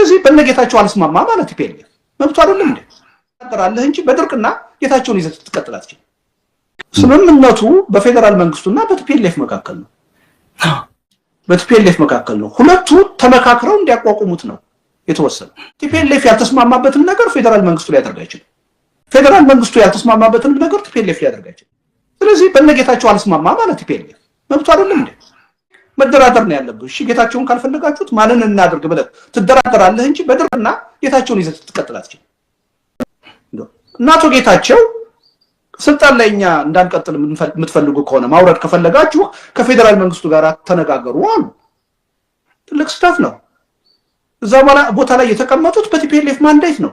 ስለዚህ በነጌታቸው አልስማማ ማለት ቲፒኤልኤፍ መብቱ አይደለም እንዴ? ተቀራለህ እንጂ በድርቅና ጌታቸውን ይዘት ተቀጥላችሁ ስምምነቱ በፌደራል መንግስቱና በቲፒኤልኤፍ መካከል ነው። ሁለቱ ተመካክረው እንዲያቋቁሙት ነው የተወሰነው። ቲፒኤልኤፍ ያልተስማማበትን ነገር ፌደራል መንግስቱ ላይ ያደርጋል ይችላል። ፌደራል መንግስቱ ያልተስማማበትን ነገር ቲፒኤልኤፍ ያደርጋል ይችላል። ስለዚህ በነጌታቸው አልስማማ ማለት ቲፒኤልኤፍ መብቱ አይደለም እንዴ? መደራደር ነው ያለብህ። እሺ ጌታቸውን ካልፈለጋችሁት ማንን እናድርግ ብለህ ትደራደራለህ እንጂ በድርቅና ጌታቸውን ይዘት ተቀጥላችሁ እናቶ ጌታቸው ስልጣን ላይ እኛ እንዳንቀጥል የምትፈልጉ ከሆነ ማውረድ ከፈለጋችሁ ከፌደራል መንግስቱ ጋር ተነጋገሩ አሉ። ትልቅ ስታፍ ነው። እዛ ቦታ ላይ የተቀመጡት በቲፒኤልኤፍ ማንዴት ነው።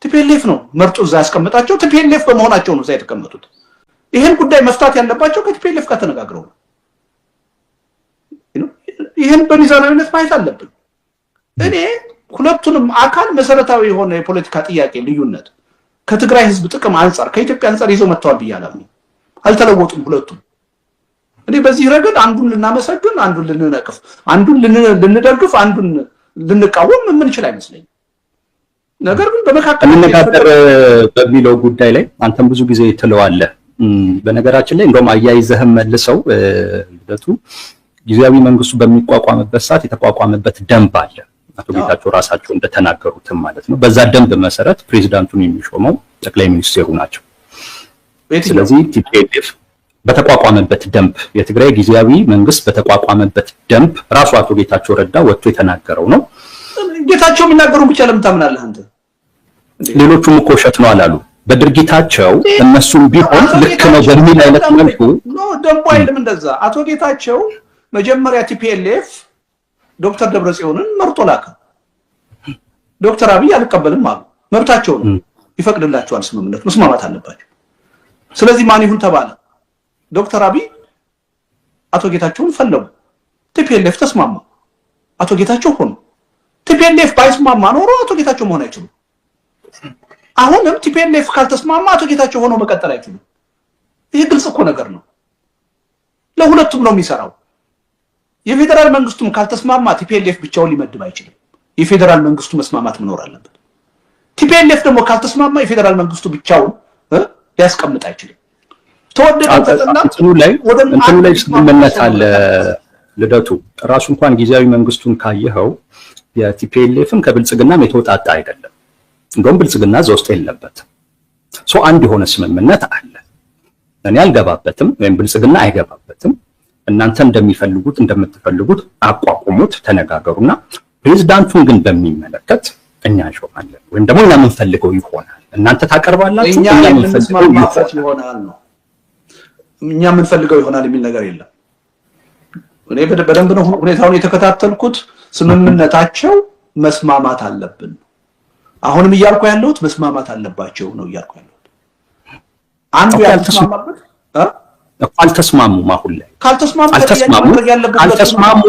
ቲፒኤልኤፍ ነው መርጦ እዛ ያስቀመጣቸው። ቲፒኤልኤፍ በመሆናቸው ነው እዛ የተቀመጡት። ይሄን ጉዳይ መፍታት ያለባቸው ከቲፒኤልኤፍ ጋር ተነጋግረው ነው። ይሄን በሚዛናዊነት ማየት አለብን። እኔ ሁለቱንም አካል መሰረታዊ የሆነ የፖለቲካ ጥያቄ ልዩነት ከትግራይ ህዝብ ጥቅም አንፃር ከኢትዮጵያ አንፃር ይዘው መጥተዋል ብያለሁ። አልተለወጡም ሁለቱም። እኔ በዚህ ረገድ አንዱን ልናመሰግን፣ አንዱን ልንነቅፍ፣ አንዱን ልንደግፍ፣ አንዱን ልንቃወም የምንችል አይመስለኝም። ነገር ግን በመካከል እንነጋገር በሚለው ጉዳይ ላይ አንተም ብዙ ጊዜ ትለዋለህ። በነገራችን ላይ እንደውም አያይዘህም መልሰው ልደቱ ጊዜያዊ መንግስቱ በሚቋቋምበት ሰዓት የተቋቋመበት ደንብ አለ። አቶ ጌታቸው ራሳቸው እንደተናገሩትም ማለት ነው። በዛ ደንብ መሰረት ፕሬዝዳንቱን የሚሾመው ጠቅላይ ሚኒስትሩ ናቸው። ስለዚህ ቲፒኤልኤፍ በተቋቋመበት ደንብ የትግራይ ጊዜያዊ መንግስት በተቋቋመበት ደንብ ራሱ አቶ ጌታቸው ረዳ ወጥቶ የተናገረው ነው። ጌታቸው የሚናገሩ ብቻ ለምን ታምናለህ አንተ? ሌሎቹም እኮ ውሸት ነው አላሉ። በድርጊታቸው እነሱም ቢሆን ልክ ነው በሚል አይነት መልኩ ደንቡ አይልም እንደዛ። አቶ ጌታቸው መጀመሪያ ቲፒኤልኤፍ ዶክተር ደብረጽዮንን መርጦ ላከ። ዶክተር አብይ አልቀበልም አሉ። መብታቸው ነው፣ ይፈቅድላቸዋል። ስምምነት መስማማት አለባቸው። ስለዚህ ማን ይሁን ተባለ። ዶክተር አብይ አቶ ጌታቸውን ፈለጉ። ቲፒኤልኤፍ ተስማማ። አቶ ጌታቸው ሆኑ። ቲፒኤልኤፍ ባይስማማ ኖሮ አቶ ጌታቸው መሆን አይችሉም። አሁንም ቲፒኤልኤፍ ካልተስማማ አቶ ጌታቸው ሆኖ መቀጠል አይችሉም። ይሄ ግልጽ እኮ ነገር ነው። ለሁለቱም ነው የሚሰራው። የፌደራል መንግስቱም ካልተስማማ ቲፒኤልኤፍ ብቻውን ሊመድብ አይችልም። የፌደራል መንግስቱ መስማማት መኖር አለበት። ቲፒኤልኤፍ ደግሞ ካልተስማማ የፌደራል መንግስቱ ብቻውን ሊያስቀምጥ አይችልም። ተወደደና እንትኑ ላይ ስምምነት አለ። ልደቱ ራሱ እንኳን ጊዜያዊ መንግስቱን ካየኸው የቲፒኤልኤፍም ከብልጽግናም የተወጣጣ አይደለም። እንደውም ብልጽግና እዛ ውስጥ የለበትም። አንድ የሆነ ስምምነት አለ። እኔ አልገባበትም ወይም ብልጽግና አይገባበትም። እናንተ እንደምትፈልጉት አቋቁሙት፣ ተነጋገሩና ፕሬዝዳንቱን ግን በሚመለከት እኛ እንሾማለን ወይም ደግሞ እኛ የምንፈልገው ይሆናል። እናንተ ታቀርባላችሁ፣ እኛ የምንፈልገው ይሆናል የሚል ነገር የለም። እኔ በደንብ ነው ሁኔታውን የተከታተልኩት። ስምምነታቸው መስማማት አለብን። አሁንም እያልኩ ያለሁት መስማማት አለባቸው ነው እያልኩ ያለሁት። አንዱ ያልተስማማበት አልተስማሙም። አሁን ላይ ካልተስማሙ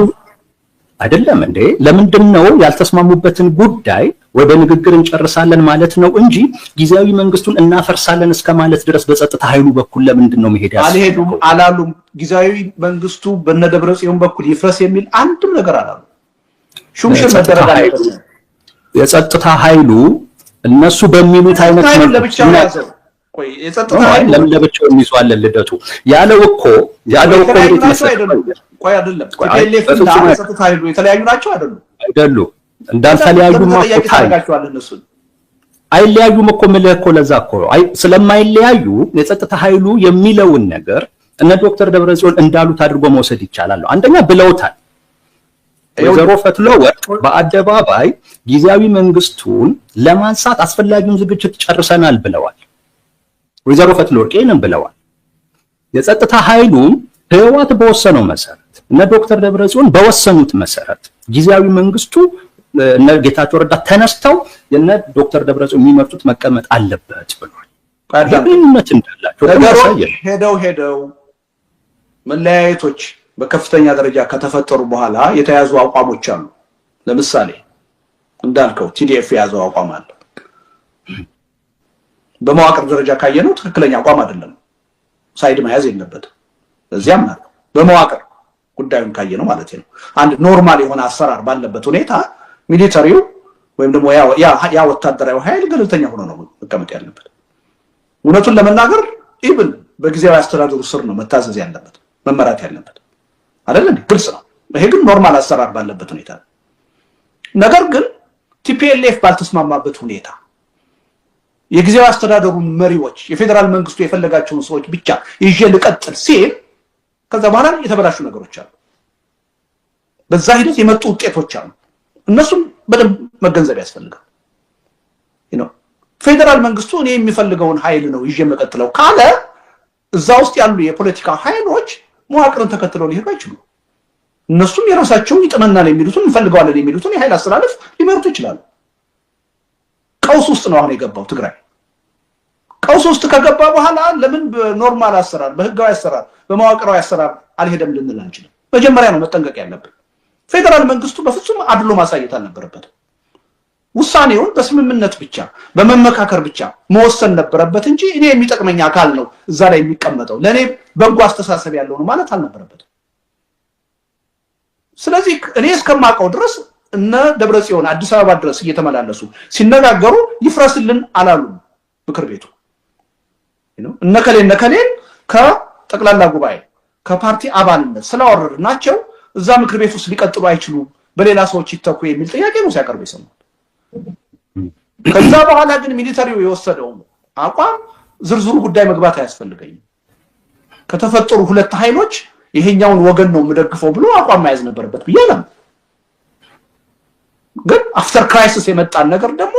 አይደለም እንዴ? ለምንድነው ያልተስማሙበትን ጉዳይ ወይ በንግግር እንጨርሳለን ማለት ነው እንጂ ጊዜያዊ መንግስቱን እናፈርሳለን እስከ ማለት ድረስ በጸጥታ ኃይሉ በኩል ለምንድነው መሄድ ያለው? አልሄዱም አላሉም። ጊዜያዊ መንግስቱ በነደብረጽዮን በኩል ይፍረስ የሚል አንድም ነገር አላሉ። ሹምሽር መደረግ አለበት። የጸጥታ ኃይሉ እነሱ በሚሉት አይነት ነው ለብቻው ያዘው። ቆይ የጸጥታ ኃይሉ ለምን ለብቻው የሚይዟል? ልደቱ ያለው እኮ እንዴት መሰለህ? ቆይ አይደለም ቲፒኤልኤፍ እና የጸጥታ ኃይሉ የተለያዩ ናቸው አይደሉም? እንዳልተለያዩማ እኮ አይለያዩም እኮ ምልህ እኮ ለዛ እኮ ስለማይለያዩ የጸጥታ ኃይሉ የሚለውን ነገር እነ ዶክተር ደብረጽዮን እንዳሉት አድርጎ መውሰድ ይቻላል። አንደኛ ብለውታል። ወይዘሮ ፈትለወርቅ በአደባባይ ጊዜያዊ መንግስቱን ለማንሳት አስፈላጊውን ዝግጅት ጨርሰናል ብለዋል። ወይዘሮ ፈትለወርቅ ይሄንን ብለዋል። የጸጥታ ኃይሉም ህወሓት በወሰነው መሰረት እነ ዶክተር ደብረጽዮን በወሰኑት መሰረት ጊዜያዊ መንግስቱ እነ ጌታቸው ረዳ ተነስተው የነ ዶክተር ደብረጽዮን የሚመርጡት መቀመጥ አለበት ብሏል። ግንኙነት እንዳላቸው ሄደው መለያየቶች በከፍተኛ ደረጃ ከተፈጠሩ በኋላ የተያዙ አቋሞች አሉ። ለምሳሌ እንዳልከው ቲዲኤፍ የያዘው አቋም አለ። በመዋቅር ደረጃ ካየነው ትክክለኛ አቋም አይደለም፣ ሳይድ መያዝ የለበትም። ለዚያም ነው በመዋቅር ጉዳዩን ካየነው ማለት ነው። አንድ ኖርማል የሆነ አሰራር ባለበት ሁኔታ ሚሊተሪው ወይም ደግሞ ያ ወታደራዊ ኃይል ገለልተኛ ሆኖ ነው መቀመጥ ያለበት። እውነቱን ለመናገር ኢብን በጊዜያዊ አስተዳደሩ ስር ነው መታዘዝ ያለበት መመራት ያለበት አይደል እንዴ? ግልጽ ነው። ይሄ ግን ኖርማል አሰራር ባለበት ሁኔታ ነገር ግን ቲፒኤልኤፍ ባልተስማማበት ሁኔታ የጊዜያዊ አስተዳደሩ መሪዎች የፌደራል መንግስቱ የፈለጋቸውን ሰዎች ብቻ ይዤ ልቀጥል ሲል ከዛ በኋላ የተበላሹ ነገሮች አሉ። በዛ ሂደት የመጡ ውጤቶች አሉ። እነሱም በደንብ መገንዘብ ያስፈልጋል። ፌደራል መንግስቱ እኔ የሚፈልገውን ኃይል ነው ይዤ መቀጥለው ካለ እዛ ውስጥ ያሉ የፖለቲካ ኃይሎች መዋቅርን ተከትለው ሊሄዱ አይችሉም። እነሱም የራሳቸውን ይጥመናል የሚሉትን እንፈልገዋለን የሚሉትን የኃይል አስተላለፍ ሊመርጡ ይችላሉ። ቀውስ ውስጥ ነው አሁን የገባው ትግራይ። ቀውስ ውስጥ ከገባ በኋላ ለምን በኖርማል አሰራር በህጋዊ አሰራር በመዋቅራዊ አሰራር አልሄደም ልንል አንችልም። መጀመሪያ ነው መጠንቀቅ ያለብን። ፌደራል መንግስቱ በፍጹም አድሎ ማሳየት አልነበረበትም። ውሳኔውን በስምምነት ብቻ በመመካከር ብቻ መወሰን ነበረበት እንጂ እኔ የሚጠቅመኝ አካል ነው እዛ ላይ የሚቀመጠው ለኔ በጎ አስተሳሰብ ያለው ነው ማለት አልነበረበትም። ስለዚህ እኔ እስከማውቀው ድረስ እነ ደብረጽዮን አዲስ አበባ ድረስ እየተመላለሱ ሲነጋገሩ ይፍረስልን አላሉም። ምክር ቤቱ እነከሌን ከጠቅላላ ጉባኤ ከፓርቲ አባልነት ስላወረድናቸው እዛ ምክር ቤት ውስጥ ሊቀጥሉ አይችሉም፣ በሌላ ሰዎች ይተኩ የሚል ጥያቄ ነው ሲያቀርቡ የሰማሁት። ከዛ በኋላ ግን ሚሊተሪው የወሰደው አቋም ዝርዝሩ ጉዳይ መግባት አያስፈልገኝም፣ ከተፈጠሩ ሁለት ኃይሎች ይሄኛውን ወገን ነው የምደግፈው ብሎ አቋም መያዝ ነበረበት ብያለሁ። ግን አፍተር ክራይሲስ የመጣን ነገር ደግሞ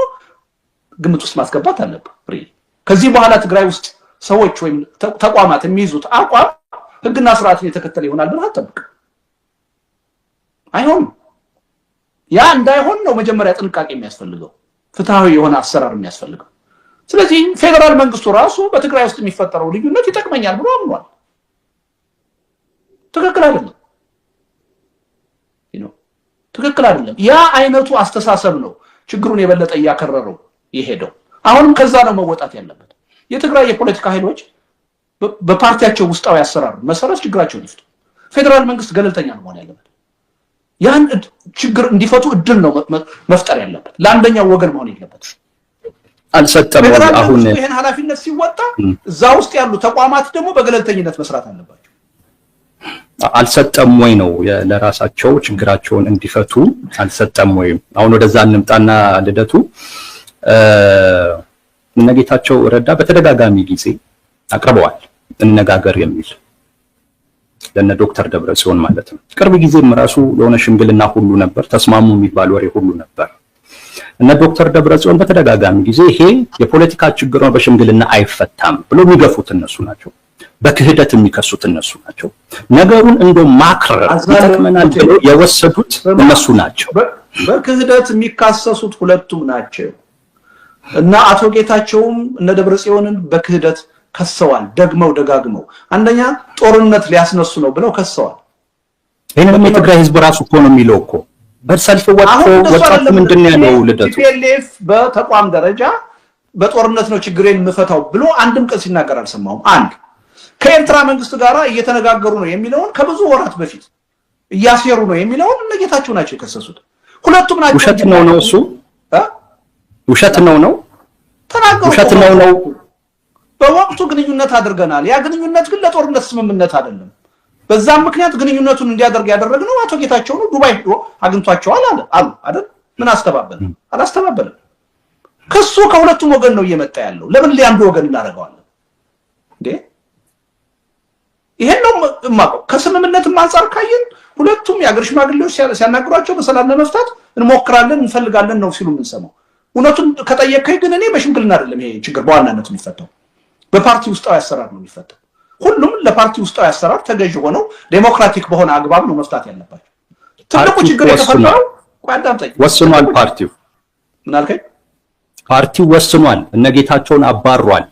ግምት ውስጥ ማስገባት አለበት። ከዚህ በኋላ ትግራይ ውስጥ ሰዎች ወይም ተቋማት የሚይዙት አቋም ህግና ስርዓትን የተከተለ ይሆናል ብለህ አትጠብቅ። አይሆንም። ያ እንዳይሆን ነው መጀመሪያ ጥንቃቄ የሚያስፈልገው፣ ፍትሃዊ የሆነ አሰራር የሚያስፈልገው። ስለዚህ ፌደራል መንግስቱ ራሱ በትግራይ ውስጥ የሚፈጠረው ልዩነት ይጠቅመኛል ብሎ አምኗል። ትክክል አይደለም። ትክክል አይደለም። ያ አይነቱ አስተሳሰብ ነው ችግሩን የበለጠ እያከረረው የሄደው። አሁንም ከዛ ነው መወጣት ያለበት። የትግራይ የፖለቲካ ኃይሎች በፓርቲያቸው ውስጣዊ አሰራር መሰረት ችግራቸውን ይፍቱ። ፌደራል መንግስት ገለልተኛ ነው መሆን ያለበት። ያን ችግር እንዲፈቱ እድል ነው መፍጠር ያለበት። ለአንደኛው ወገን መሆን የለበት። አልሰጠም። አሁን ይሄን ኃላፊነት ሲወጣ እዛ ውስጥ ያሉ ተቋማት ደግሞ በገለልተኝነት መስራት አለባቸው። አልሰጠም ወይ ነው ለራሳቸው ችግራቸውን እንዲፈቱ አልሰጠም ወይ? አሁን ወደዛ እንምጣና ልደቱ እነጌታቸው ረዳ በተደጋጋሚ ጊዜ አቅርበዋል እንነጋገር የሚል ለነ ዶክተር ደብረጽዮን ማለት ነው። ቅርብ ጊዜም ራሱ ለሆነ ሽምግልና ሁሉ ነበር፣ ተስማሙ የሚባል ወሬ ሁሉ ነበር። እነ ዶክተር ደብረጽዮን በተደጋጋሚ ጊዜ ይሄ የፖለቲካ ችግር ነው በሽምግልና አይፈታም ብሎ የሚገፉት እነሱ ናቸው። በክህደት የሚከሱት እነሱ ናቸው። ነገሩን እንደ ማክረር ይጠቅመናል ብለው የወሰዱት እነሱ ናቸው። በክህደት የሚካሰሱት ሁለቱም ናቸው እና አቶ ጌታቸውም እነ ደብረጽዮንን በክህደት ከሰዋል። ደግመው ደጋግመው አንደኛ ጦርነት ሊያስነሱ ነው ብለው ከሰዋል። ይሄንን የትግራይ ህዝብ ራሱ እኮ ነው የሚለው እኮ በሰልፍ ወጣቱ ምንድን ነው ያለው? ልደቱ ቲፒኤልኤፍ በተቋም ደረጃ በጦርነት ነው ችግሬን የምፈታው ብሎ አንድም ቀን ሲናገር አልሰማሁም። አንድ ከኤርትራ መንግስት ጋር እየተነጋገሩ ነው የሚለውን ከብዙ ወራት በፊት እያሴሩ ነው የሚለውን እነ ጌታቸው ናቸው የከሰሱት። ሁለቱም ናቸው። ውሸት ነው እሱ ውሸት ነው ተናገሩ። ውሸት ነው። በወቅቱ ግንኙነት አድርገናል። ያ ግንኙነት ግን ለጦርነት ስምምነት አይደለም። በዛም ምክንያት ግንኙነቱን እንዲያደርግ ያደረግነው አቶ ጌታቸው ነው። ዱባይ ሄዶ አግኝቷቸዋል አሉ አይደል? ምን አስተባበለ? አላስተባበለም። ከሱ ከሁለቱም ወገን ነው እየመጣ ያለው። ለምን ለአንዱ ወገን እናደርገዋለን እንዴ? ይሄን ነው የማውቀው። ከስምምነትም አንፃር ካየን ሁለቱም የአገር ሽማግሌዎች ሲያናግሯቸው በሰላም ለመፍታት እንሞክራለን እንፈልጋለን ነው ሲሉ የምንሰማው። እውነቱን ከጠየቀኝ ግን እኔ በሽምግልና አይደለም ይሄ ችግር በዋናነት የሚፈታው፣ በፓርቲ ውስጣዊ አሰራር ነው የሚፈታው። ሁሉም ለፓርቲ ውስጣዊ አሰራር ተገዥ ሆነው ዴሞክራቲክ በሆነ አግባብ ነው መፍታት ያለባቸው። ትልቁ ችግር የተፈጠረው ቋንጣምጠኝ ወስኗል። ፓርቲው ምን አልከኝ? ፓርቲው ወስኗል። እነጌታቸውን አባሯል።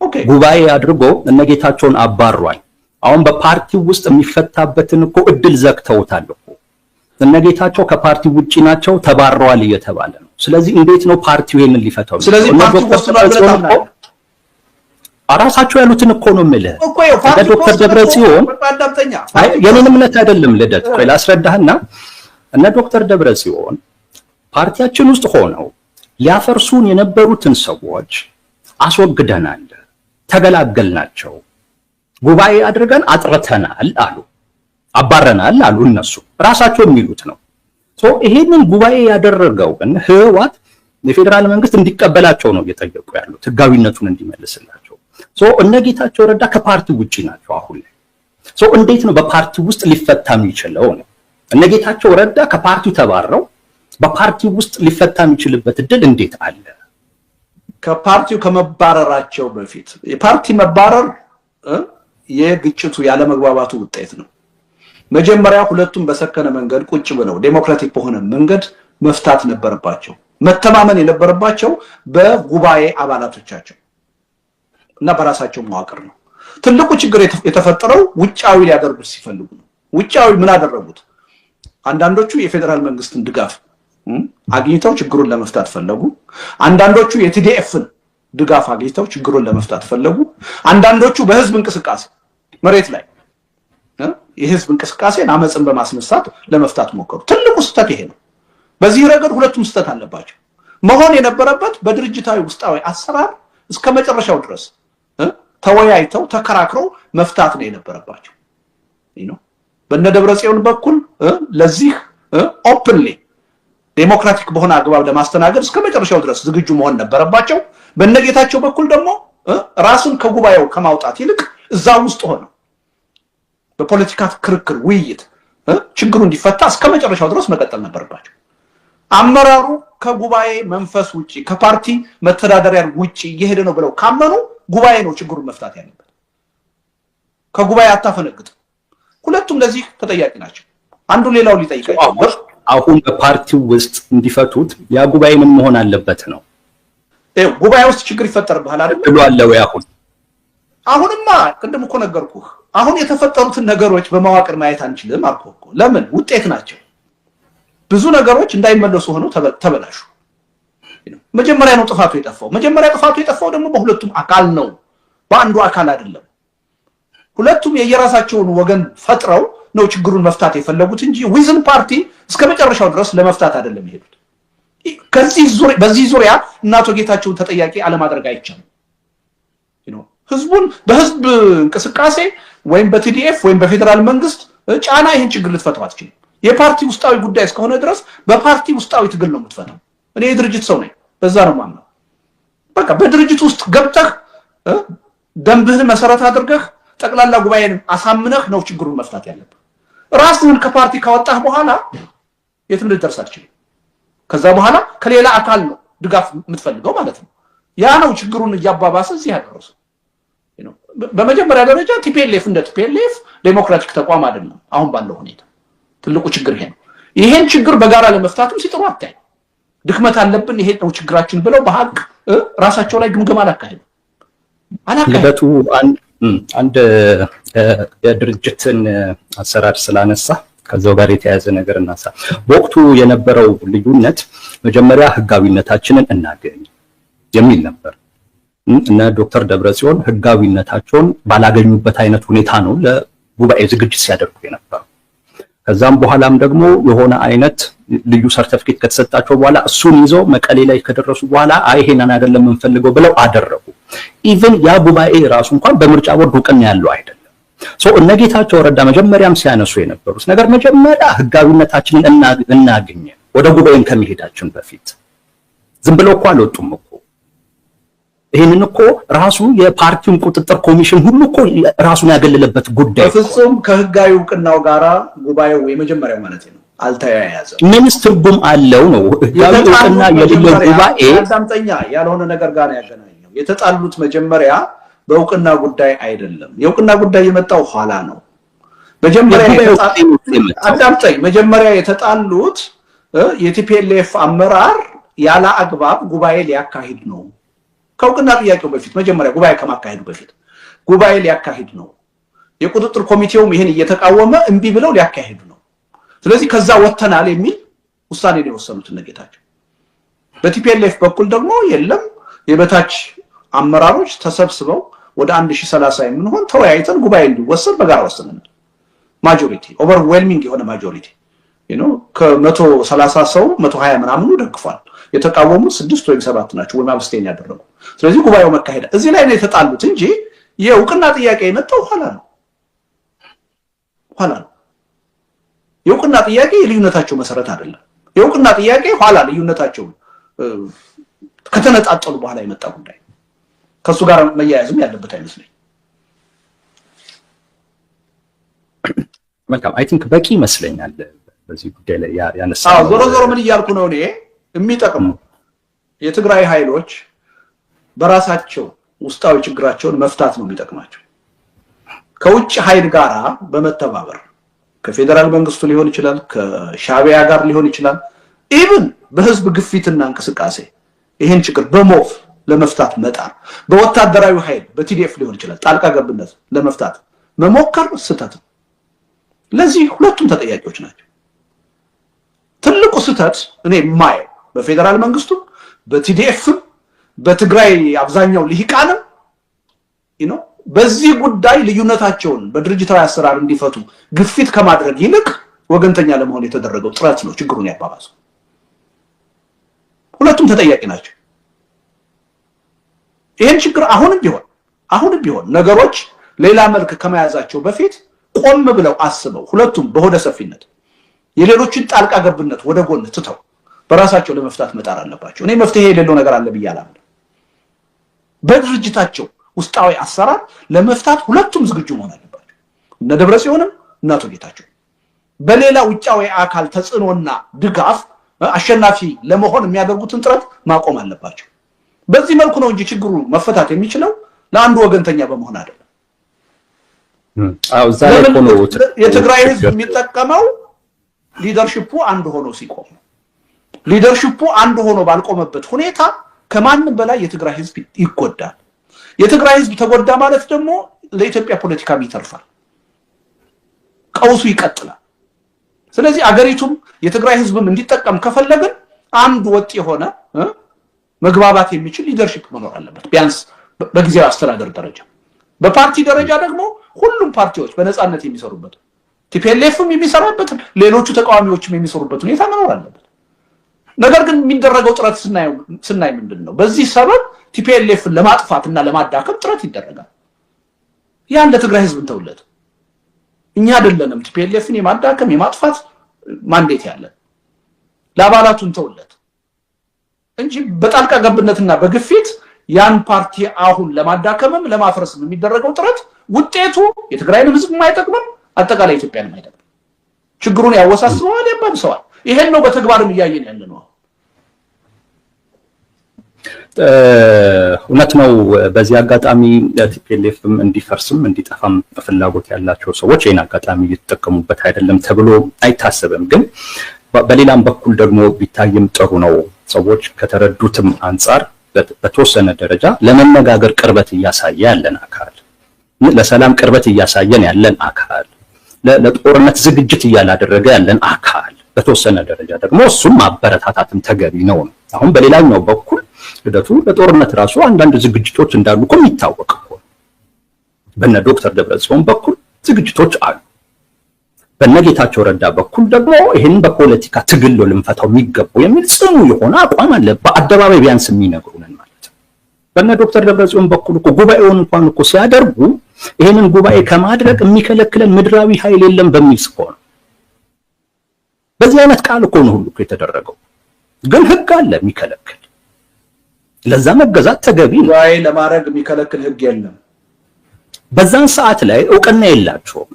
ኦኬ፣ ጉባኤ አድርጎ እነጌታቸውን አባሯል። አሁን በፓርቲው ውስጥ የሚፈታበትን እኮ እድል ዘግተውታል እኮ። እነጌታቸው ከፓርቲው ውጪ ናቸው፣ ተባረዋል እየተባለ ነው። ስለዚህ እንዴት ነው ፓርቲው ይሄንን ሊፈታው? ስለዚህ ፓርቲው ወስኗል ብለህ አራሳቸው ያሉትን እኮ ነው የምልህ። ዶክተር ደብረጽዮን የኔን እምነት አይደለም ልደት፣ ቆይ ላስረዳህና እነ ዶክተር ደብረጽዮን ፓርቲያችን ውስጥ ሆነው ሊያፈርሱን የነበሩትን ሰዎች አስወግደናል፣ ተገላገልናቸው፣ ጉባኤ አድርገን አጥርተናል አሉ፣ አባረናል አሉ። እነሱ ራሳቸው የሚሉት ነው። ይሄንን ጉባኤ ያደረገው ግን ህወሓት የፌዴራል መንግስት እንዲቀበላቸው ነው እየጠየቁ ያሉት፣ ህጋዊነቱን እንዲመልስላቸው። እነ ጌታቸው ረዳ ከፓርቲ ውጪ ናቸው አሁን ላይ። እንዴት ነው በፓርቲ ውስጥ ሊፈታ የሚችለው ነው? እነ ጌታቸው ረዳ ከፓርቲው ተባረው በፓርቲው ውስጥ ሊፈታ የሚችልበት እድል እንዴት አለ? ከፓርቲው ከመባረራቸው በፊት የፓርቲ መባረር የግጭቱ ያለመግባባቱ ውጤት ነው። መጀመሪያ ሁለቱም በሰከነ መንገድ ቁጭ ብለው ዴሞክራቲክ በሆነ መንገድ መፍታት ነበረባቸው። መተማመን የነበረባቸው በጉባኤ አባላቶቻቸው እና በራሳቸው መዋቅር ነው። ትልቁ ችግር የተፈጠረው ውጫዊ ሊያደርጉት ሲፈልጉ ነው። ውጫዊ ምን አደረጉት? አንዳንዶቹ የፌዴራል መንግስትን ድጋፍ አግኝተው ችግሩን ለመፍታት ፈለጉ። አንዳንዶቹ የቲዲኤፍን ድጋፍ አግኝተው ችግሩን ለመፍታት ፈለጉ። አንዳንዶቹ በህዝብ እንቅስቃሴ መሬት ላይ የህዝብ እንቅስቃሴን አመጽን በማስነሳት ለመፍታት ሞከሩ። ትልቁ ስህተት ይሄ ነው። በዚህ ረገድ ሁለቱም ስህተት አለባቸው። መሆን የነበረበት በድርጅታዊ ውስጣዊ አሰራር እስከ መጨረሻው ድረስ ተወያይተው ተከራክረው መፍታት ነው የነበረባቸው። በእነ ደብረጽዮን በኩል ለዚህ ኦፕንሊ ዴሞክራቲክ በሆነ አግባብ ለማስተናገድ እስከ መጨረሻው ድረስ ዝግጁ መሆን ነበረባቸው። በነጌታቸው በኩል ደግሞ ራስን ከጉባኤው ከማውጣት ይልቅ እዛው ውስጥ ሆነው በፖለቲካ ክርክር ውይይት ችግሩ እንዲፈታ እስከ መጨረሻው ድረስ መቀጠል ነበረባቸው። አመራሩ ከጉባኤ መንፈስ ውጪ ከፓርቲ መተዳደሪያ ውጪ እየሄደ ነው ብለው ካመኑ ጉባኤ ነው ችግሩን መፍታት ያለበት። ከጉባኤ አታፈነግጥ። ሁለቱም ለዚህ ተጠያቂ ናቸው። አንዱ ሌላው ሊጠይቃቸው አሁን በፓርቲው ውስጥ እንዲፈቱት ያ ጉባኤ ምን መሆን አለበት ነው? ጉባኤ ውስጥ ችግር ይፈጠርብሃል አይደል ብሎ አለው። አሁንማ ቅድም እኮ ነገርኩህ። አሁን የተፈጠሩትን ነገሮች በመዋቅር ማየት አንችልም አልኩህ እኮ። ለምን? ውጤት ናቸው። ብዙ ነገሮች እንዳይመለሱ ሆነው ተበላሹ። መጀመሪያ ነው ጥፋቱ የጠፋው። መጀመሪያ ጥፋቱ የጠፋው ደግሞ በሁለቱም አካል ነው፣ በአንዱ አካል አይደለም። ሁለቱም የየራሳቸውን ወገን ፈጥረው ነው ችግሩን መፍታት የፈለጉት እንጂ ዊዝን ፓርቲ እስከ መጨረሻው ድረስ ለመፍታት አይደለም የሄዱት። በዚህ ዙሪያ እናቶ ጌታቸውን ተጠያቂ አለማድረግ አይቻልም። ህዝቡን በህዝብ እንቅስቃሴ ወይም በቲዲኤፍ ወይም በፌደራል መንግስት ጫና ይህን ችግር ልትፈታው አትችልም። የፓርቲ ውስጣዊ ጉዳይ እስከሆነ ድረስ በፓርቲ ውስጣዊ ትግል ነው የምትፈታው። እኔ የድርጅት ሰው ነኝ፣ በዛ ነው የማምነው። በቃ በድርጅት ውስጥ ገብተህ ደንብህን መሰረት አድርገህ ጠቅላላ ጉባኤን አሳምነህ ነው ችግሩን መፍታት ያለብህ። ራስህን ከፓርቲ ካወጣህ በኋላ የትም ልትደርስ አትችልም። ከዛ በኋላ ከሌላ አካል ነው ድጋፍ የምትፈልገው ማለት ነው። ያ ነው ችግሩን እያባባሰ እዚህ ያደረሰው። በመጀመሪያ ደረጃ ቲፒኤልኤፍ እንደ ቲፒኤልኤፍ ዴሞክራቲክ ተቋም አይደለም አሁን ባለው ሁኔታ። ትልቁ ችግር ይሄ ነው። ይሄን ችግር በጋራ ለመፍታትም ሲጥሩ አታይ። ድክመት አለብን ይሄ ነው ችግራችን ብለው በሐቅ ራሳቸው ላይ ግምገማ አላካሄዱ። ልደቱ አንድ የድርጅትን አሰራር ስላነሳ ከዛው ጋር የተያያዘ ነገር እናሳ። በወቅቱ የነበረው ልዩነት መጀመሪያ ህጋዊነታችንን እናገኝ የሚል ነበር። እና ዶክተር ደብረጽዮን ህጋዊነታቸውን ባላገኙበት አይነት ሁኔታ ነው ለጉባኤ ዝግጅት ሲያደርጉ የነበረው። ከዛም በኋላም ደግሞ የሆነ አይነት ልዩ ሰርቲፊኬት ከተሰጣቸው በኋላ እሱን ይዘው መቀሌ ላይ ከደረሱ በኋላ ይሄንን አይደለም የምንፈልገው ብለው አደረጉ። ኢቭን ያ ጉባኤ ራሱ እንኳን በምርጫ ቦርድ እውቅና ያለው አይደለም። እነ ጌታቸው ረዳ መጀመሪያም ሲያነሱ የነበሩት ነገር መጀመሪያ ህጋዊነታችንን እናገኝ ወደ ጉባኤን ከመሄዳችን በፊት ዝም ብለው እኮ አልወጡም እኮ። ይሄንን እኮ ራሱ የፓርቲውን ቁጥጥር ኮሚሽን ሁሉ እኮ ራሱን ያገለለበት ጉዳይ በፍጹም ከህጋዊ እውቅናው ጋራ ጉባኤው የመጀመሪያው ማለት ነው አልተያያዘም። ምንስ ትርጉም አለው ነው? ህጋዊ እውቅና የሌለው ጉባኤ አዳምጠኛ ያልሆነ ነገር ጋር ነው ያገናኘው። የተጣሉት መጀመሪያ በእውቅና ጉዳይ አይደለም። የእውቅና ጉዳይ የመጣው ኋላ ነው። መጀመሪያ የተጣሉት የቲፒኤልኤፍ አመራር ያለ አግባብ ጉባኤ ሊያካሂድ ነው። ከእውቅና ጥያቄው በፊት መጀመሪያ ጉባኤ ከማካሄዱ በፊት ጉባኤ ሊያካሂድ ነው። የቁጥጥር ኮሚቴውም ይሄን እየተቃወመ እምቢ ብለው ሊያካሂዱ ነው። ስለዚህ ከዛ ወተናል የሚል ውሳኔ ነው የወሰኑት እነጌታቸው። በቲፒኤልኤፍ በኩል ደግሞ የለም የበታች አመራሮች ተሰብስበው ወደ 1030 የምንሆን ተወያይተን ጉባኤ እንዲወሰን በጋራ ወሰነናል። ማጆሪቲ ኦቨርዌልሚንግ የሆነ ማጆሪቲ ከ130 ሰው 120 ምናምኑ ደግፏል። የተቃወሙት 6 ወይም 7 ናቸው ወይም አብስቴን ያደረጉ። ስለዚህ ጉባኤው መካሄድ እዚህ ላይ ነው የተጣሉት እንጂ የእውቅና ጥያቄ የመጣው ኋላ ነው። የእውቅና ጥያቄ የልዩነታቸው መሰረት አይደለም። የእውቅና ጥያቄ ኋላ ልዩነታቸው ከተነጣጠሉ በኋላ የመጣ ጉዳይ ከሱ ጋር መያያዝም ያለበት አይመስለኝ። መልካም አይ ቲንክ በቂ ይመስለኛል በዚህ ጉዳይ ላይ ያነሳው። ዞሮ ምን እያልኩ ነው እኔ የሚጠቅመው የትግራይ ኃይሎች በራሳቸው ውስጣዊ ችግራቸውን መፍታት ነው የሚጠቅማቸው። ከውጭ ኃይል ጋራ በመተባበር ከፌደራል መንግስቱ ሊሆን ይችላል፣ ከሻቢያ ጋር ሊሆን ይችላል፣ ኢቭን በህዝብ ግፊትና እንቅስቃሴ ይሄን ችግር በሞፍ ለመፍታት መጣር፣ በወታደራዊ ኃይል በቲዲኤፍ ሊሆን ይችላል ጣልቃ ገብነት ለመፍታት መሞከር ስህተት ነው። ለዚህ ሁለቱም ተጠያቂዎች ናቸው። ትልቁ ስህተት እኔ የማየው በፌደራል መንግስቱ በቲዲኤፍ በትግራይ አብዛኛው ልሂቃንም በዚህ ጉዳይ ልዩነታቸውን በድርጅታዊ አሰራር እንዲፈቱ ግፊት ከማድረግ ይልቅ ወገንተኛ ለመሆን የተደረገው ጥረት ነው ችግሩን ያባባሰው። ሁለቱም ተጠያቂ ናቸው። ይሄን ችግር አሁንም ቢሆን ነገሮች ሌላ መልክ ከመያዛቸው በፊት ቆም ብለው አስበው ሁለቱም በሆደ ሰፊነት የሌሎችን ጣልቃ ገብነት ወደ ጎን ትተው በራሳቸው ለመፍታት መጣር አለባቸው። እኔ መፍትሄ የሌለው ነገር አለ ብያለሁ። በድርጅታቸው ውስጣዊ አሰራር ለመፍታት ሁለቱም ዝግጁ መሆን አለባቸው። እነ ደብረጽዮንም እና አቶ ጌታቸው በሌላ ውጫዊ አካል ተጽዕኖና ድጋፍ አሸናፊ ለመሆን የሚያደርጉትን ጥረት ማቆም አለባቸው። በዚህ መልኩ ነው እንጂ ችግሩ መፈታት የሚችለው ለአንዱ ወገንተኛ በመሆን አይደለም። የትግራይ ህዝብ የሚጠቀመው ሊደርሺፑ አንድ ሆኖ ሲቆም፣ ሊደርሺፑ አንድ ሆኖ ባልቆመበት ሁኔታ ከማንም በላይ የትግራይ ህዝብ ይጎዳል። የትግራይ ህዝብ ተጎዳ ማለት ደግሞ ለኢትዮጵያ ፖለቲካም ይተርፋል፣ ቀውሱ ይቀጥላል። ስለዚህ አገሪቱም የትግራይ ህዝብም እንዲጠቀም ከፈለግን አንድ ወጥ የሆነ መግባባት የሚችል ሊደርሺፕ መኖር አለበት፣ ቢያንስ በጊዜያዊ አስተዳደር ደረጃ። በፓርቲ ደረጃ ደግሞ ሁሉም ፓርቲዎች በነፃነት የሚሰሩበት ቲፒኤልኤፍም የሚሰራበት ሌሎቹ ተቃዋሚዎችም የሚሰሩበት ሁኔታ መኖር አለበት። ነገር ግን የሚደረገው ጥረት ስናይ ምንድነው? በዚህ ሰበብ ቲፒኤልኤፍን ለማጥፋትና ለማዳከም ጥረት ይደረጋል። ያን ለትግራይ ህዝብ እንተውለት። እኛ አይደለንም ቲፒኤልኤፍን የማዳከም የማጥፋት ማንዴት ያለን፣ ለአባላቱ እንተውለት እንጂ በጣልቃ ገብነትና በግፊት ያን ፓርቲ አሁን ለማዳከምም ለማፍረስም የሚደረገው ጥረት ውጤቱ የትግራይን ህዝብ የማይጠቅም አጠቃላይ ኢትዮጵያን የማይጠቅም ችግሩን ያወሳስበዋል፣ ያባብሰዋል። ይሄን ነው በተግባርም እያየን ያለነው። እውነት ነው። በዚህ አጋጣሚ ቲፒኤልኤፍም እንዲፈርስም እንዲጠፋም ፍላጎት ያላቸው ሰዎች ይህን አጋጣሚ እየተጠቀሙበት አይደለም ተብሎ አይታሰብም። ግን በሌላም በኩል ደግሞ ቢታይም ጥሩ ነው። ሰዎች ከተረዱትም አንጻር በተወሰነ ደረጃ ለመነጋገር ቅርበት እያሳየ ያለን አካል፣ ለሰላም ቅርበት እያሳየን ያለን አካል፣ ለጦርነት ዝግጅት እያላደረገ ያለን አካል በተወሰነ ደረጃ ደግሞ እሱም ማበረታታትም ተገቢ ነው። አሁን በሌላኛው በኩል ሂደቱ ለጦርነት ራሱ አንዳንድ ዝግጅቶች እንዳሉ እኮ የሚታወቅ እኮ በነ ዶክተር ደብረጽዮን በኩል ዝግጅቶች አሉ። በነ ጌታቸው ረዳ በኩል ደግሞ ይሄን በፖለቲካ ትግል ነው ልንፈታው የሚገባው የሚል ጽኑ የሆነ አቋም አለ፣ በአደባባይ ቢያንስ የሚነግሩንን ማለት ነው። በነ ዶክተር ደብረጽዮን በኩል እኮ ጉባኤውን እንኳን እኮ ሲያደርጉ ይሄንን ጉባኤ ከማድረግ የሚከለክለን ምድራዊ ኃይል የለም በሚል እኮ ነው። በዚህ አይነት ቃል እኮ ነው ሁሉ የተደረገው። ግን ህግ አለ የሚከለክል፣ ለዛ መገዛት ተገቢ ነው። ጉባኤ ለማድረግ የሚከለክል ህግ የለም። በዛን ሰዓት ላይ እውቅና የላቸውም።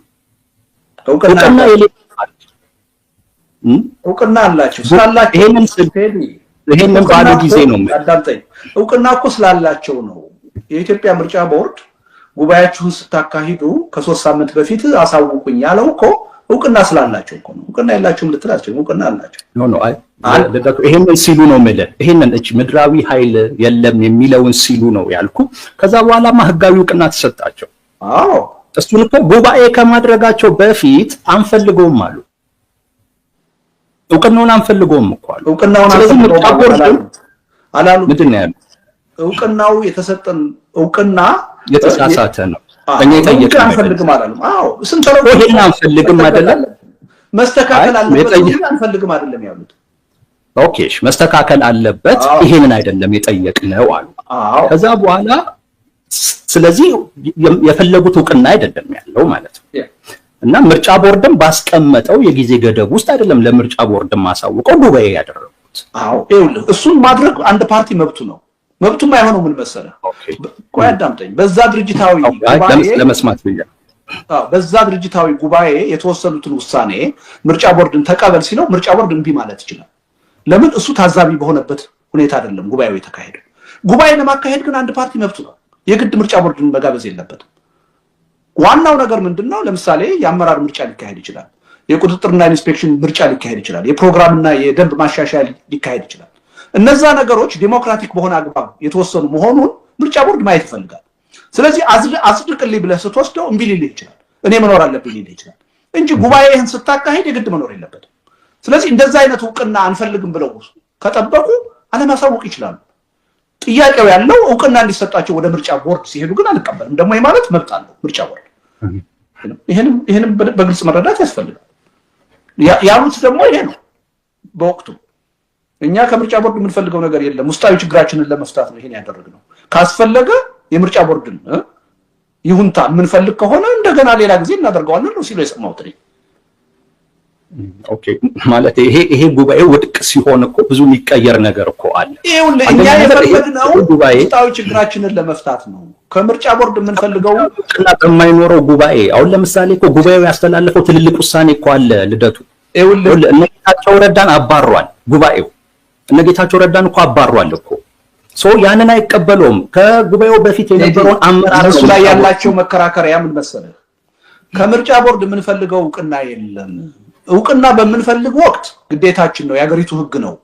እውቅና አላቸው ስላላቸው ይሄንን ባሉ ጊዜ ነው አዳምጠኝ። እውቅና እኮ ስላላቸው ነው የኢትዮጵያ ምርጫ ቦርድ ጉባኤያችሁን ስታካሂዱ ከ3 ሳምንት በፊት አሳውቁኝ ያለው እኮ እውቅና ስላላቸው እኮ ነው። እውቅና የላቸውም ልትላቸው፣ እውቅና አላቸው። ይሄንን ሲሉ ነው ማለት ይሄንን ምድራዊ ኃይል የለም የሚለውን ሲሉ ነው ያልኩ። ከዛ በኋላማ ህጋዊ እውቅና ተሰጣቸው። አዎ እሱን እኮ ጉባኤ ከማድረጋቸው በፊት አንፈልገውም አሉ። እውቅናውን አንፈልገውም እኮ አሉ። እውቅናውን አላሉ። ምንድን ነው ያሉት? እውቅናው የተሰጠን እውቅና የተሳሳተ ነው። እኛ የጠየቅነው አንፈልግም አላሉ። አዎ ስንተረው ይሄን አንፈልግም አይደለም። መስተካከል አለበት አንፈልግም አይደለም ያሉት። ኦኬ መስተካከል አለበት ይሄንን አይደለም የጠየቅነው አሉ። ከዛ በኋላ ስለዚህ የፈለጉት እውቅና አይደለም ያለው ማለት ነው። እና ምርጫ ቦርድም ባስቀመጠው የጊዜ ገደብ ውስጥ አይደለም ለምርጫ ቦርድ ማሳወቀው ጉባኤ ያደረጉት። ይኸውልህ እሱን ማድረግ አንድ ፓርቲ መብቱ ነው። መብቱም አይሆነው ምን መሰለህ? ቆይ አዳምጠኝ። በዛ ድርጅታዊ ጉባኤ ለመስማት ብያ በዛ ድርጅታዊ ጉባኤ የተወሰኑትን ውሳኔ ምርጫ ቦርድን ተቀበል ሲለው ምርጫ ቦርድ እምቢ ማለት ይችላል። ለምን? እሱ ታዛቢ በሆነበት ሁኔታ አይደለም ጉባኤው የተካሄደው። ጉባኤ ለማካሄድ ግን አንድ ፓርቲ መብቱ ነው። የግድ ምርጫ ቦርድን መጋበዝ የለበትም። ዋናው ነገር ምንድነው? ለምሳሌ የአመራር ምርጫ ሊካሄድ ይችላል። የቁጥጥርና ኢንስፔክሽን ምርጫ ሊካሄድ ይችላል። የፕሮግራምና የደንብ ማሻሻያ ሊካሄድ ይችላል። እነዛ ነገሮች ዲሞክራቲክ በሆነ አግባብ የተወሰኑ መሆኑን ምርጫ ቦርድ ማየት ይፈልጋል። ስለዚህ አጽድቅልኝ ብለህ ስትወስደው እምቢ ሊልህ ይችላል። እኔ መኖር አለብኝ ሊልህ ይችላል እንጂ ጉባኤህን ስታካሄድ የግድ መኖር የለበትም። ስለዚህ እንደዛ አይነት እውቅና አንፈልግም ብለው ከጠበቁ አለማሳወቅ ይችላሉ። ጥያቄው ያለው እውቅና እንዲሰጣቸው ወደ ምርጫ ቦርድ ሲሄዱ ግን አንቀበልም ደግሞ ማለት መብት አለው ምርጫ ቦርድ። ይሄንም በግልጽ መረዳት ያስፈልጋል። ያሉት ደግሞ ይሄ ነው በወቅቱ። እኛ ከምርጫ ቦርድ የምንፈልገው ነገር የለም፣ ውስጣዊ ችግራችንን ለመፍታት ነው ይሄን ያደረግነው። ካስፈለገ የምርጫ ቦርድን ይሁንታ የምንፈልግ ከሆነ እንደገና ሌላ ጊዜ እናደርገዋለን ነው ሲሉ የሰማሁት እኔ። ኦኬ ማለት ይሄ ጉባኤ ውድቅ ሲሆን እኮ ብዙ የሚቀየር ነገር እኮ አለ። ይኸውልህ እኛ የፈለግነው ውስጣዊ ችግራችንን ለመፍታት ነው። ከምርጫ ቦርድ የምንፈልገው እና በማይኖረው ጉባኤ አሁን ለምሳሌ እኮ ጉባኤው ያስተላለፈው ትልልቅ ውሳኔ እኮ አለ ልደቱ። ይኸውልህ እነ ጌታቸው ረዳን አባሯል ጉባኤው። እነ ጌታቸው ረዳን እኮ አባሯል እኮ ያንን አይቀበለውም። ከጉባኤው በፊት የነበረውን አመራር እሱ ላይ ያላቸው መከራከሪያ ምን መሰለህ? ከምርጫ ቦርድ የምንፈልገው እውቅና የለም። እውቅና በምንፈልግ ወቅት ግዴታችን ነው፣ የሀገሪቱ ሕግ ነው።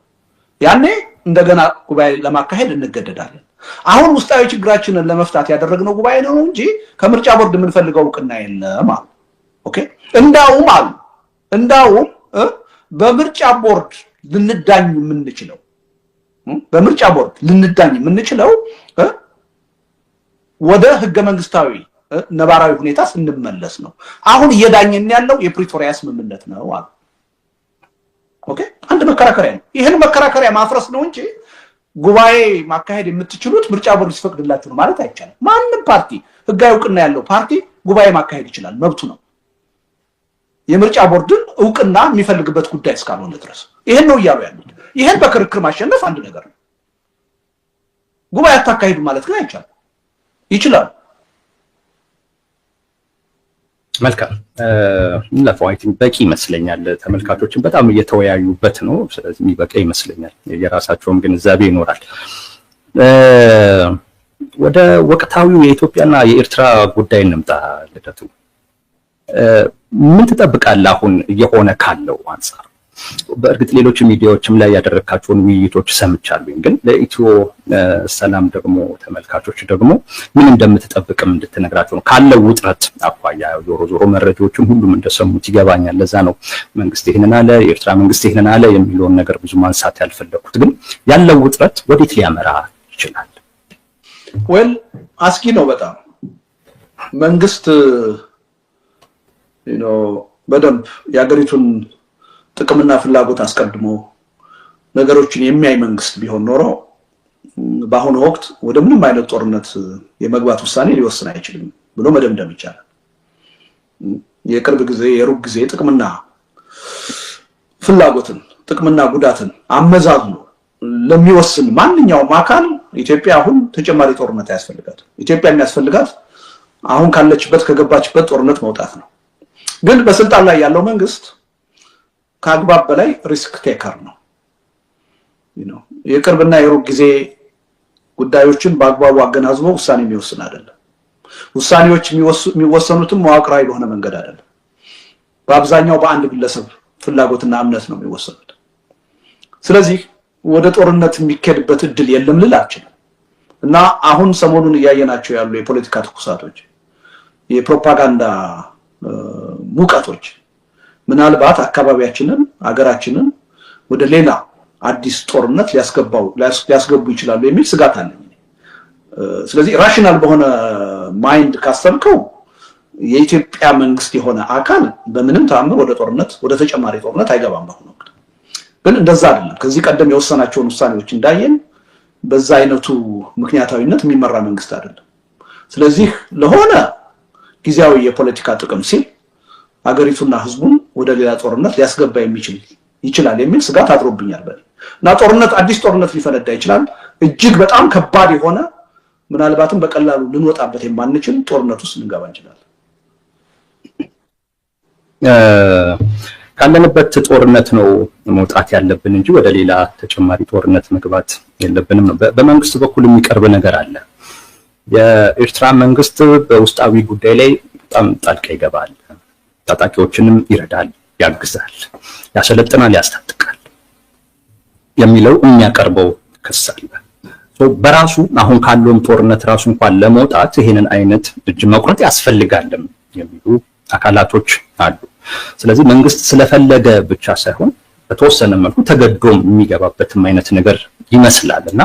ያኔ እንደገና ጉባኤ ለማካሄድ እንገደዳለን። አሁን ውስጣዊ ችግራችንን ለመፍታት ያደረግነው ጉባኤ ነው እንጂ ከምርጫ ቦርድ የምንፈልገው እውቅና የለም አሉ። ኦኬ እንዳውም በምርጫ ቦርድ ልንዳኝ የምንችለው ወደ ህገ መንግስታዊ ነባራዊ ሁኔታ ስንመለስ ነው። አሁን እየዳኘን ያለው የፕሪቶሪያ ስምምነት ነው አሉ። ኦኬ አንድ መከራከሪያ ነው። ይሄን መከራከሪያ ማፍረስ ነው እንጂ ጉባኤ ማካሄድ የምትችሉት ምርጫ ቦርድ ሲፈቅድላችሁ ነው ማለት አይቻልም። ማንም ፓርቲ ህጋዊ እውቅና ያለው ፓርቲ ጉባኤ ማካሄድ ይችላል፣ መብቱ ነው። የምርጫ ቦርድን እውቅና የሚፈልግበት ጉዳይ እስካልሆነ ድረስ ይሄን ነው እያሉ ያሉት። ይሄን በክርክር ማሸነፍ አንድ ነገር ነው። ጉባኤ አታካሂዱ ማለት ግን አይቻልም። ይችላል። መልካም ለፋው አይ ቲንክ በቂ ይመስለኛል። ተመልካቾችን በጣም እየተወያዩበት ነው። ስለዚህ የሚበቃ ይመስለኛል። የራሳቸውም ግንዛቤ ይኖራል። ወደ ወቅታዊው የኢትዮጵያና የኤርትራ ጉዳይ እንምጣ ልደቱ። ምን ትጠብቃለህ አሁን እየሆነ ካለው አንፃር? በእርግጥ ሌሎች ሚዲያዎችም ላይ ያደረካቸውን ውይይቶች ሰምቻለሁ፣ ግን ለኢትዮ ሰላም ደግሞ ተመልካቾች ደግሞ ምን እንደምትጠብቅም እንድትነግራቸው ነው ካለው ውጥረት አኳያ። ዞሮ መረጃዎችም ሁሉም እንደሰሙት ይገባኛል። ለዛ ነው መንግስት ይሄንን አለ፣ የኤርትራ መንግስት ይሄንን አለ የሚለውን ነገር ብዙ ማንሳት ያልፈለኩት። ግን ያለው ውጥረት ወዴት ሊያመራ ይችላል? አስጊ ነው በጣም። መንግስት በደንብ የሀገሪቱን ጥቅምና ፍላጎት አስቀድሞ ነገሮችን የሚያይ መንግስት ቢሆን ኖሮ በአሁኑ ወቅት ወደ ምንም አይነት ጦርነት የመግባት ውሳኔ ሊወስን አይችልም ብሎ መደምደም ይቻላል። የቅርብ ጊዜ የሩቅ ጊዜ ጥቅምና ፍላጎትን ጥቅምና ጉዳትን አመዛዝኖ ለሚወስን ማንኛውም አካል ኢትዮጵያ አሁን ተጨማሪ ጦርነት አያስፈልጋት። ኢትዮጵያ የሚያስፈልጋት አሁን ካለችበት ከገባችበት ጦርነት መውጣት ነው። ግን በስልጣን ላይ ያለው መንግስት ከአግባብ በላይ ሪስክ ቴከር ነው። የቅርብና የሩቅ ጊዜ ጉዳዮችን በአግባቡ አገናዝቦ ውሳኔ የሚወስን አይደለም። ውሳኔዎች የሚወሰኑትም መዋቅራዊ በሆነ መንገድ አይደለም። በአብዛኛው በአንድ ግለሰብ ፍላጎትና እምነት ነው የሚወሰኑት። ስለዚህ ወደ ጦርነት የሚካሄድበት እድል የለም ልል አልችልም። እና አሁን ሰሞኑን እያየናቸው ያሉ የፖለቲካ ትኩሳቶች፣ የፕሮፓጋንዳ ሙቀቶች ምናልባት አካባቢያችንን አገራችንን ወደ ሌላ አዲስ ጦርነት ሊያስገቡ ይችላሉ የሚል ስጋት አለኝ። ስለዚህ ራሽናል በሆነ ማይንድ ካሰብከው የኢትዮጵያ መንግስት የሆነ አካል በምንም ተአምር ወደ ጦርነት ወደ ተጨማሪ ጦርነት አይገባም። ባሁን ወቅት ግን እንደዛ አይደለም። ከዚህ ቀደም የወሰናቸውን ውሳኔዎች እንዳየን በዛ አይነቱ ምክንያታዊነት የሚመራ መንግስት አይደለም። ስለዚህ ለሆነ ጊዜያዊ የፖለቲካ ጥቅም ሲል አገሪቱና ህዝቡን ወደ ሌላ ጦርነት ሊያስገባ ይችላል የሚል ስጋት አድሮብኛል በኔ እና ጦርነት አዲስ ጦርነት ሊፈነዳ ይችላል። እጅግ በጣም ከባድ የሆነ ምናልባትም በቀላሉ ልንወጣበት የማንችል ጦርነት ውስጥ ልንገባ እንችላለን። ካለንበት ጦርነት ነው መውጣት ያለብን እንጂ ወደ ሌላ ተጨማሪ ጦርነት መግባት የለብንም ነው። በመንግስት በኩል የሚቀርብ ነገር አለ። የኤርትራ መንግስት በውስጣዊ ጉዳይ ላይ በጣም ጣልቃ ይገባል፣ ታጣቂዎችንም ይረዳል፣ ያግዛል፣ ያሰለጥናል፣ ያስታጥቃል የሚለው የሚያቀርበው ክስ አለ። በራሱ አሁን ካለውም ጦርነት ራሱ እንኳን ለመውጣት ይሄንን አይነት እጅ መቁረጥ ያስፈልጋልም የሚሉ አካላቶች አሉ። ስለዚህ መንግስት ስለፈለገ ብቻ ሳይሆን በተወሰነ መልኩ ተገዶም የሚገባበትም አይነት ነገር ይመስላልና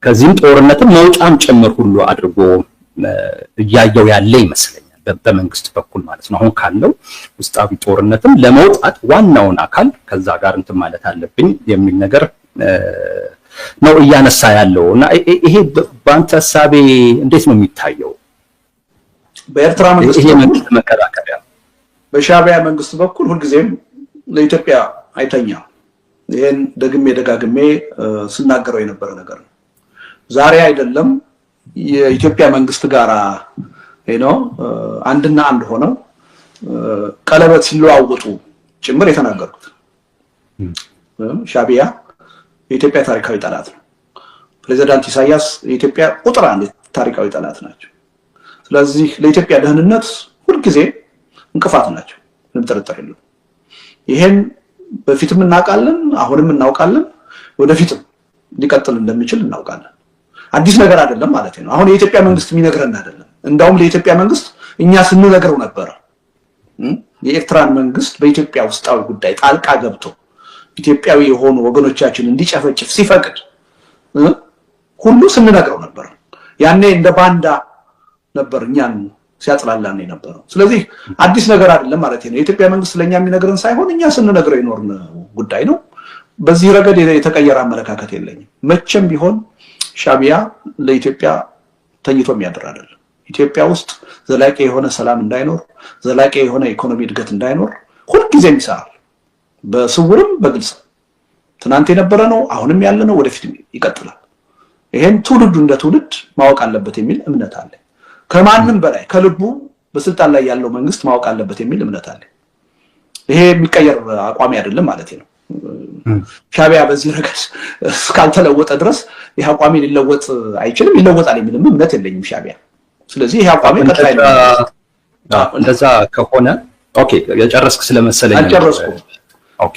ከዚህም ጦርነትም መውጫም ጭምር ሁሉ አድርጎ እያየው ያለ ይመስለኛል በመንግስት በኩል ማለት ነው። አሁን ካለው ውስጣዊ ጦርነትም ለመውጣት ዋናውን አካል ከዛ ጋር እንትን ማለት አለብኝ የሚል ነገር ነው እያነሳ ያለው እና ይሄ በአንተ ሐሳቤ እንዴት ነው የሚታየው? በኤርትራ መንግስት ይሄ መንግስት መከራከሪያ በሻዕቢያ መንግስት በኩል ሁልጊዜም ለኢትዮጵያ አይተኛም። ይሄን ደጋግሜ ስናገረው የነበረ ነገር ነው። ዛሬ አይደለም የኢትዮጵያ መንግስት ጋራ አንድና አንድ ሆነው ቀለበት ሲለዋወጡ ጭምር የተናገርኩት ሻዕቢያ የኢትዮጵያ ታሪካዊ ጠላት ነው። ፕሬዝዳንት ኢሳያስ የኢትዮጵያ ቁጥር አንድ ታሪካዊ ጠላት ናቸው። ስለዚህ ለኢትዮጵያ ደህንነት ሁልጊዜ እንቅፋት ናቸው፣ ምንም ጥርጥር የለውም። ይሄን በፊትም እናውቃለን፣ አሁንም እናውቃለን፣ ወደፊትም ሊቀጥል እንደሚችል እናውቃለን። አዲስ ነገር አይደለም ማለት ነው። አሁን የኢትዮጵያ መንግስት የሚነግረን አይደለም። እንዳውም ለኢትዮጵያ መንግስት እኛ ስንነግረው ነበር። የኤርትራን መንግስት በኢትዮጵያ ውስጣዊ ጉዳይ ጣልቃ ገብቶ ኢትዮጵያዊ የሆኑ ወገኖቻችን እንዲጨፈጭፍ ሲፈቅድ ሁሉ ስንነግረው ነበር። ያኔ እንደ ባንዳ ነበር እኛን ሲያጥላላን የነበረው። ስለዚህ አዲስ ነገር አይደለም ማለት ነው። የኢትዮጵያ መንግስት ለኛ የሚነግረን ሳይሆን እኛ ስንነግረው የኖርን ጉዳይ ነው። በዚህ ረገድ የተቀየረ አመለካከት የለኝም። መቼም ቢሆን ሻዕቢያ ለኢትዮጵያ ተኝቶ የሚያድር አይደለም። ኢትዮጵያ ውስጥ ዘላቂ የሆነ ሰላም እንዳይኖር፣ ዘላቂ የሆነ ኢኮኖሚ እድገት እንዳይኖር ሁልጊዜም ይሰራል፣ በስውርም በግልጽ። ትናንት የነበረ ነው፣ አሁንም ያለ ነው፣ ወደፊት ይቀጥላል። ይሄን ትውልዱ እንደ ትውልድ ማወቅ አለበት የሚል እምነት አለ። ከማንም በላይ ከልቡ በስልጣን ላይ ያለው መንግስት ማወቅ አለበት የሚል እምነት አለ። ይሄ የሚቀየር አቋም አይደለም ማለት ነው። ሻዕቢያ በዚህ ረገድ እስካልተለወጠ ድረስ ይሄ አቋም ሊለወጥ አይችልም። ይለወጣል የሚል እምነት የለኝም ሻዕቢያ። ስለዚህ ይሄ አቋም ቀጣይ ነው። እንደዛ ከሆነ ኦኬ፣ የጨረስክ ስለመሰለኝ አልጨረስኩም።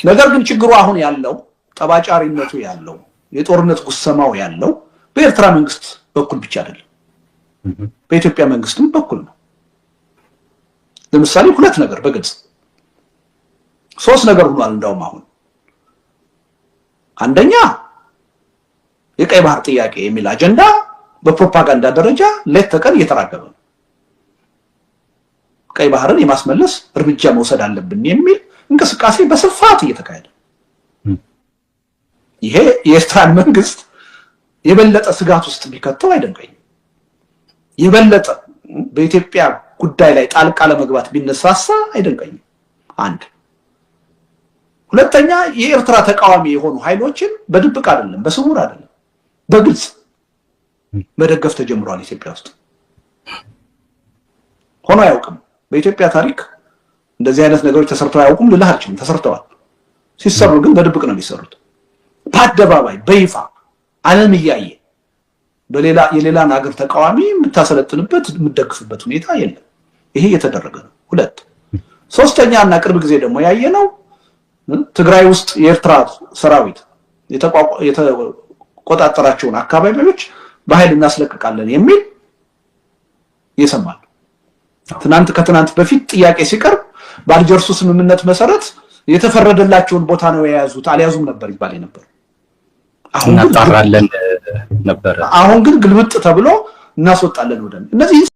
ነገር ግን ችግሩ አሁን ያለው ጠባጫሪነቱ ያለው የጦርነት ጉሰማው ያለው በኤርትራ መንግስት በኩል ብቻ አይደለም፣ በኢትዮጵያ መንግስትም በኩል ነው። ለምሳሌ ሁለት ነገር በግልጽ ሶስት ነገር ሆኗል። እንዳውም አሁን አንደኛ የቀይ ባህር ጥያቄ የሚል አጀንዳ በፕሮፓጋንዳ ደረጃ ሌት ተቀን እየተራገበ ነው። ቀይ ባህርን የማስመለስ እርምጃ መውሰድ አለብን የሚል እንቅስቃሴ በስፋት እየተካሄደ፣ ይሄ የኤርትራን መንግስት የበለጠ ስጋት ውስጥ ቢከተው አይደንቀኝም። የበለጠ በኢትዮጵያ ጉዳይ ላይ ጣልቃ ለመግባት ቢነሳሳ አይደንቀኝም። አንድ ሁለተኛ የኤርትራ ተቃዋሚ የሆኑ ኃይሎችን በድብቅ አይደለም፣ በስውር አይደለም፣ በግልጽ መደገፍ ተጀምሯል። ኢትዮጵያ ውስጥ ሆኖ አያውቅም። በኢትዮጵያ ታሪክ እንደዚህ አይነት ነገሮች ተሰርተው አያውቁም ልልህ አልችልም። ተሰርተዋል። ሲሰሩ ግን በድብቅ ነው የሚሰሩት። በአደባባይ በይፋ ዓለም እያየ የሌላን ሀገር ተቃዋሚ የምታሰለጥንበት የምትደግፍበት ሁኔታ የለም። ይሄ እየተደረገ ነው። ሁለት ሶስተኛ እና ቅርብ ጊዜ ደግሞ ያየነው ትግራይ ውስጥ የኤርትራ ሰራዊት የተቆጣጠራቸውን አካባቢዎች በኃይል እናስለቅቃለን የሚል ይሰማል። ከትናንት በፊት ጥያቄ ሲቀርብ በአልጀርሱ ስምምነት መሰረት የተፈረደላቸውን ቦታ ነው የያዙት፣ አልያዙም ነበር ይባል ነበር። እናጣራለን ነበር። አሁን ግን ግልብጥ ተብሎ እናስወጣለን ወደ እነዚህ